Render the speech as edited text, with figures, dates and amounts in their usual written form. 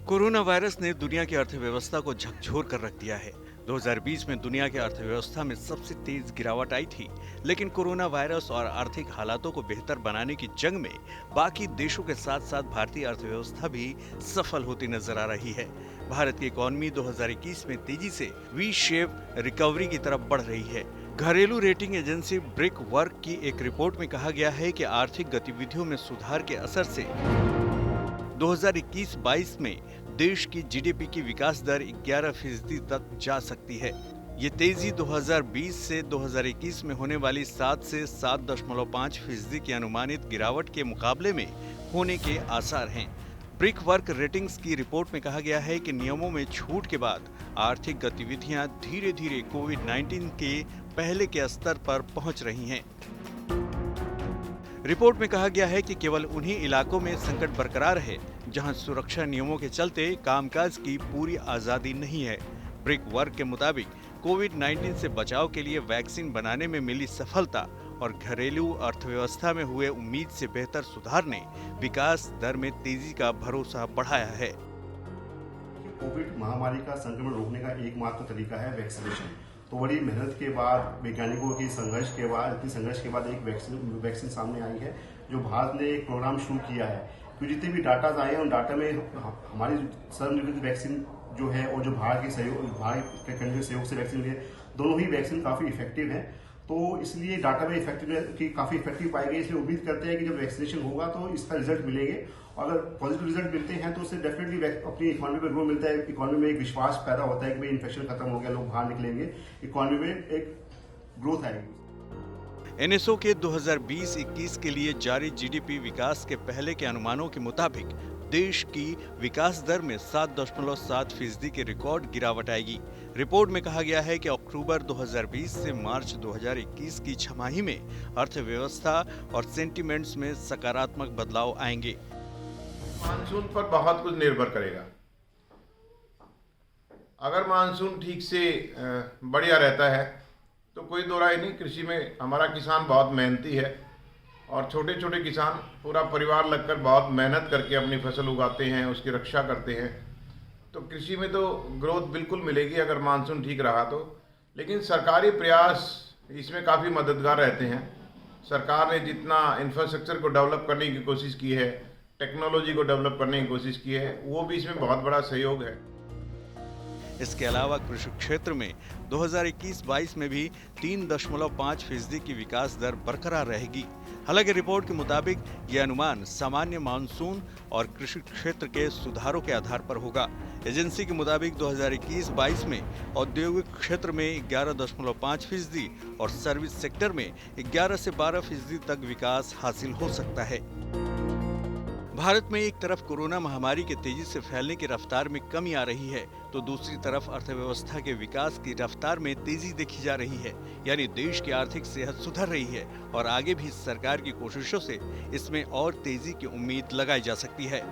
Corona virus ने दुनिया की अर्थव्यवस्था को झकझोर कर रख दिया है। 2020 में दुनिया की अर्थव्यवस्था में सबसे तेज गिरावट आई थी, लेकिन कोरोना वायरस और आर्थिक हालातों को बेहतर बनाने की जंग में बाकी देशों के साथ साथ भारतीय अर्थव्यवस्था भी सफल होती नजर आ रही है। भारत की इकोनॉमी 2021 में तेजी से वी शेप रिकवरी की तरफ बढ़ रही है। घरेलू रेटिंग एजेंसी ब्रिक वर्क की एक रिपोर्ट में कहा गया है कि आर्थिक गतिविधियों में सुधार के असर से 2021-22 में देश की जीडीपी की विकास दर 11% तक जा सकती है। ये तेजी 2020 से 2021 में होने वाली 7 से 7.5% की अनुमानित गिरावट के मुकाबले में होने के आसार हैं। ब्रिक वर्क रेटिंग्स की रिपोर्ट में कहा गया है कि नियमों में छूट के बाद आर्थिक गतिविधियां धीरे-धीरे कोविड-19 के पहले के स्तर पर पहुंच रही हैं। रिपोर्ट में कहा गया है कि केवल उन्हीं इलाकों में संकट बरकरार है जहां सुरक्षा नियमों के चलते कामकाज की पूरी आजादी नहीं है। ब्रिक वर्क के मुताबिक कोविड-19 से बचाव के लिए वैक्सीन बनाने में मिली सफलता और घरेलू अर्थव्यवस्था में हुए उम्मीद से बेहतर सुधार ने विकास दर में तेजी का भरोसा बढ़ाया है। कोविड महामारी का संक्रमण रोकने का एकमात्र तरीका है वैक्सीनेशन। तो बड़ी मेहनत के बाद, वैज्ञानिकों की संघर्ष के बाद, इतनी संघर्ष के बाद एक वैक्सीन सामने आई है, जो भारत ने एक प्रोग्राम शुरू किया है। तो जितने भी डाटा आए हैं उन डाटा में हमारी सर्वनिर्मित वैक्सीन जो है और जो भारत के सहयोग से वैक्सीन है, दोनों ही वैक्सीन काफी इफेक्टिव है। तो इसलिए डाटा में काफी इफेक्टिव पाई गई, इसलिए उम्मीद करते हैं कि जब वैक्सीनेशन होगा तो इसका रिजल्ट मिलेंगे। अगर पॉजिटिव रिजल्ट मिलते हैं तो उससे डेफिनेटली अपनी इकोनॉमी पे ग्रो मिलता है, इकोनॉमी में एक विश्वास पैदा होता है कि भाई इन्फेक्शन खत्म हो गया, लोग बाहर निकलेंगे, इकोनॉमी में एक ग्रोथ आएगी। एनएसओ के 2020-21 के लिए जारी जीडीपी विकास के पहले के अनुमानों के मुताबिक देश की विकास दर में 7.7% की रिकॉर्ड गिरावट आएगी। रिपोर्ट में कहा गया है कि अक्टूबर 2020 से मार्च 2021 की छमाही में अर्थव्यवस्था और सेंटिमेंट्स में सकारात्मक बदलाव आएंगे। मानसून पर बहुत कुछ निर्भर करेगा। अगर मानसून ठीक से बढ़िया रहता है तो कोई दो राय नहीं, कृषि में हमारा किसान बहुत मेहनती है और छोटे छोटे किसान पूरा परिवार लगकर बहुत मेहनत करके अपनी फसल उगाते हैं, उसकी रक्षा करते हैं। तो कृषि में तो ग्रोथ बिल्कुल मिलेगी अगर मानसून ठीक रहा तो। लेकिन सरकारी प्रयास इसमें काफ़ी मददगार रहते हैं। सरकार ने जितना इंफ्रास्ट्रक्चर को डेवलप करने की कोशिश की है, टेक्नोलॉजी को डेवलप करने की कोशिश की है, वो भी इसमें बहुत बड़ा सहयोग है। इसके अलावा कृषि क्षेत्र में 2021-22 में भी 3.5% की विकास दर बरकरार रहेगी। हालांकि रिपोर्ट के मुताबिक यह अनुमान सामान्य मानसून और कृषि क्षेत्र के सुधारों के आधार पर होगा। एजेंसी के मुताबिक 2021-22 में औद्योगिक क्षेत्र में 11.5% और सर्विस सेक्टर में 11 से 12% तक विकास हासिल हो सकता है। भारत में एक तरफ कोरोना महामारी के तेजी से फैलने की रफ्तार में कमी आ रही है, तो दूसरी तरफ अर्थव्यवस्था के विकास की रफ्तार में तेजी देखी जा रही है। यानी देश की आर्थिक सेहत सुधर रही है और आगे भी सरकार की कोशिशों से इसमें और तेजी की उम्मीद लगाई जा सकती है।